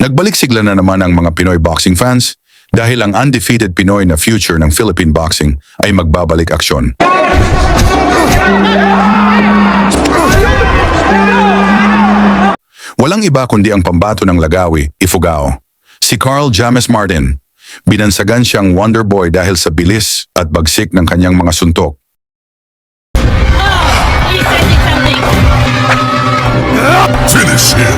Nagbalik sigla na naman ang mga Pinoy boxing fans dahil ang undefeated Pinoy na future ng Philippine boxing ay magbabalik aksyon. Walang iba kundi ang pambato ng Lagawi, Ifugao, si Carl James Martin. Binansagan siyang Wonder Boy dahil sa bilis at bagsik ng kanyang mga suntok. Finish him.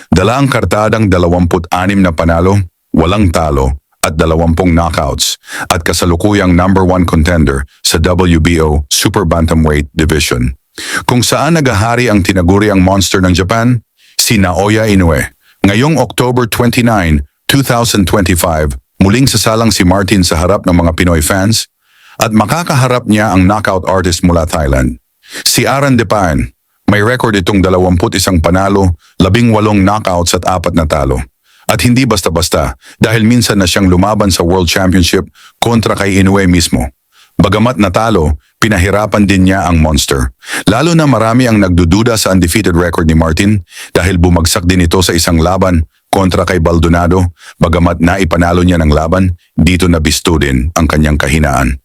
Dala ang kartadang 26 na panalo, walang talo, at 20 knockouts, at kasalukuyang #1 contender sa WBO Super Bantamweight Division. Kung saan nagahari ang tinaguriang monster ng Japan, si Naoya Inoue. Ngayong October 29, 2025, muling sasalang si Martin sa harap ng mga Pinoy fans at makakaharap niya ang knockout artist mula Thailand, si Aran Depan. May record itong 21 panalo, 18 knockouts at 4 na talo. At hindi basta-basta dahil minsan na siyang lumaban sa World Championship kontra kay Inoue mismo. Bagamat natalo, pinahirapan din niya ang monster. Lalo na marami ang nagdududa sa undefeated record ni Martin dahil bumagsak din ito sa isang laban kontra kay Baldonado. Bagamat naipanalo niya ng laban, dito nabisto din ang kanyang kahinaan.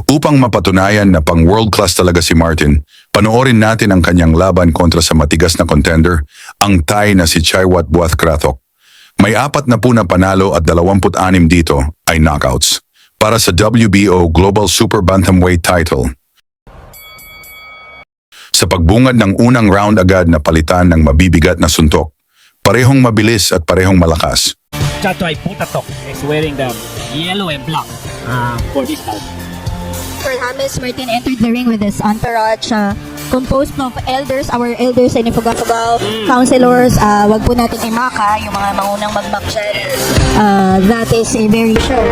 Upang mapatunayan na pang world class talaga si Martin, panoorin natin ang kanyang laban kontra sa matigas na contender, ang Thai na si Chaiwat Buathkrathok. May 4 na panalo at 26 dito ay knockouts para sa WBO Global Super Bantamweight title. Sa pagbungad ng unang round agad na palitan ng mabibigat na suntok, parehong mabilis at parehong malakas. Chatoy Putatok is wearing the yellow and black for this time. James Martin entered the ring with his entourage, composed of elders, our elders sa Ifugao, councilors, wag po natin imaka, yung mga maunang mag-back dyan. That is a very sure.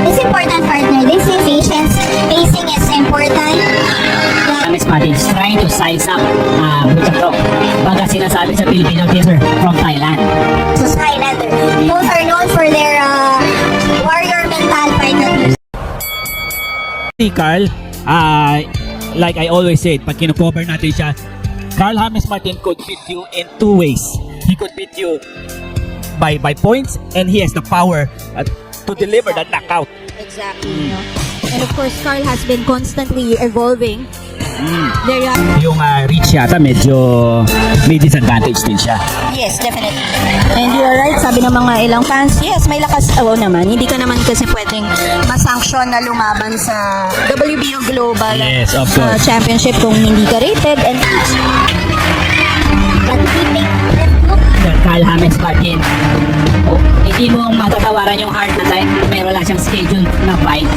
It's important, partner. This is patience. Pacing is important. James Martin is trying to size up Putatok. Baga sinasabi sa Filipino teaser from Thailand. So, Highlander. Both are known for their warrior mental, partner. Si Carl, like I always said, pag kino-cover natin siya, Carl James Martin could beat you in 2 ways. He could beat you by points, and he has the power to deliver that knockout. Exactly. No? And of course, Carl has been constantly evolving. There are... Yung reach yata medyo may disadvantage din siya. Yes, definitely. And you are right, sabi ng mga ilang fans, yes, may lakas. Naman, hindi ka naman kasi pwedeng masanction na lumaban sa WBO Global Yes, of course. Championship kung hindi ka rated. And Carl James Martin. Hindi mo matatawaran yung heart na time. Meron lang siyang schedule na fight.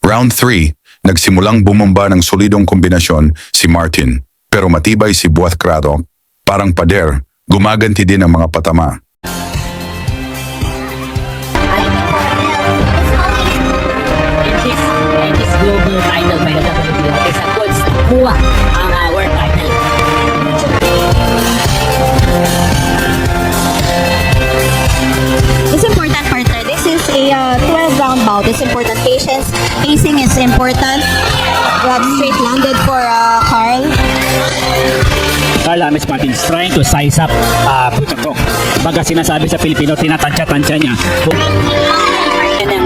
Round 3, nagsimulang bumomba ng solidong kombinasyon si Martin, pero matibay si Buathkrathok. Parang pader, gumaganti din ang mga patama. And this global title by the WBO is a good kuha ang world title. it's important, partner. This is a 12-round bout. It's important. Patience, pacing is important. Grab straight landed for Carl. Carl James Martin is trying to size up Putatok. Baga sinasabi sa Pilipino, tinatansya-tansya niya. And then,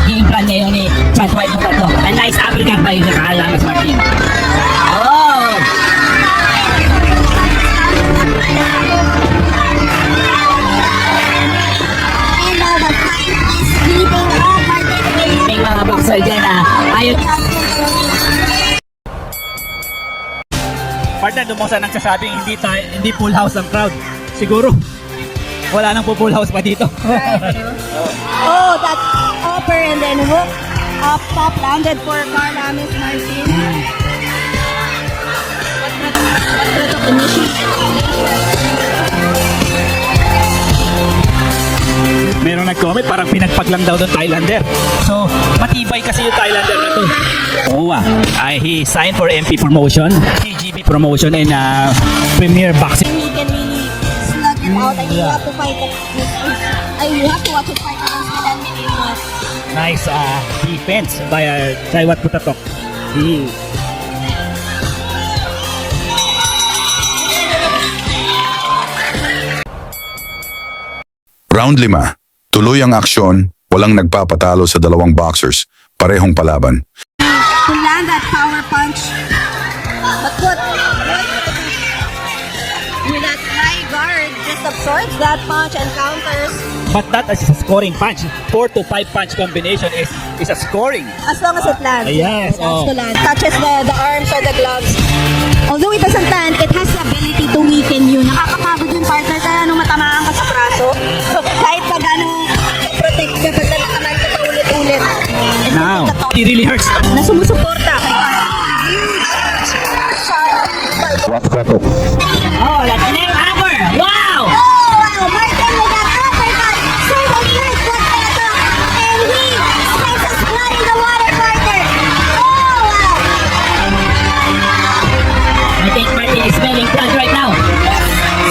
game plan niya yun ni Chatoy Putatok. A nice uppercut by the Carl James Martin. Oh! And the fight is heating up, partner. May mga boxer dyan ayun. Partner, doon mo sa nagsasabing hindi full house ang crowd. Siguro, wala nang full house pa dito. Oh, that upper and then hook up top landed for Carl James Martin. Meron nag-comment, parang pinagpag lang daw ng Thailander. So, matibay kasi yung Thailander na to. Oo he signed for MP Promotion, TGB Promotion, and Premier Boxing. He can really slug out and you have to fight you have to watch it fight against Milan Minino. Nice defense by Jaiwat Putatok. He Round 5. Tuloy ang aksyon, walang nagpapatalo sa dalawang boxers, parehong palaban. To land that power punch. But what with that high guard just absorbs that punch and counters but that is a scoring punch. 4 to 5 punch combination is a scoring. as long as it lands. Yes, It has oh. to land. Touches the arms or the gloves. Although it doesn't land, it has the ability to weaken you. Nakakapagod yung partner kaya nung matamaan ka sa braso. Kahit pa gano'ng protect ka, pag natamaan ka pa ulit-ulit. Now, it really hurts. Na sumusuporta kay Oh, that's an hammer! Wow! Oh, wow! Martin with that uppercut! So the first one peso! And he spends his blood in the water, partner! Oh, wow! I think Martin is smelling blood right now.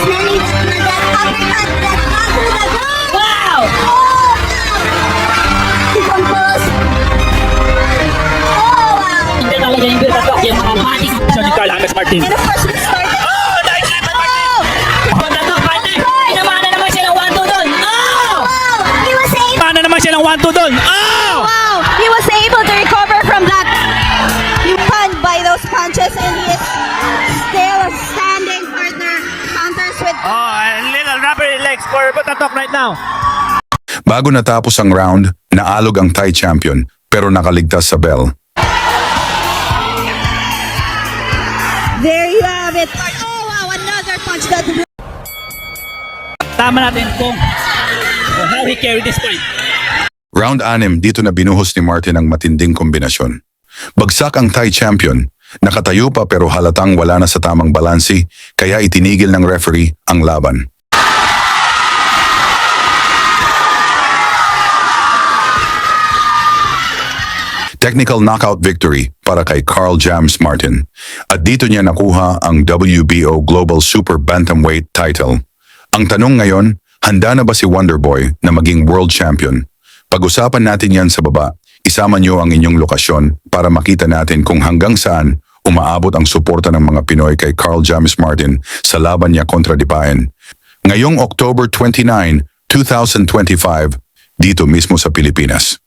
Smelling that uppercut that got through the ground! Wow! Oh, wow! He composed! Oh, wow! Hindi talaga yung Putatok, yung mga body. So ni Carl James Martin. And of course, we started... Oh, nice left by Martin. Putatok, partner! Pinamana naman siya ng 1-2 doon. Oh! Wow! He was able... Paano naman siya ng 1-2 doon? Oh! Wow! He was able to recover from that. You punned by those punches and he is still standing, partner. Counters with... Oh, a little rubbery legs for Putatok right now. Bago natapos ang round, naalog ang Thai champion pero nakaligtas sa bell. There you have it. Oh, wow! Another punch that... Tama natin kung how he carried this fight. Round 6, dito na binuhos ni Martin ang matinding kombinasyon. Bagsak ang Thai champion, nakatayo pa pero halatang wala na sa tamang balansi, kaya itinigil ng referee ang laban. Technical knockout victory para kay Carl James Martin. At dito niya nakuha ang WBO Global Super Bantamweight title. Ang tanong ngayon, handa na ba si Wonderboy na maging world champion? Pag-usapan natin yan sa baba. Isama niyo ang inyong lokasyon para makita natin kung hanggang saan umaabot ang suporta ng mga Pinoy kay Carl James Martin sa laban niya kontra Dipain. Ngayong October 29, 2025, dito mismo sa Pilipinas.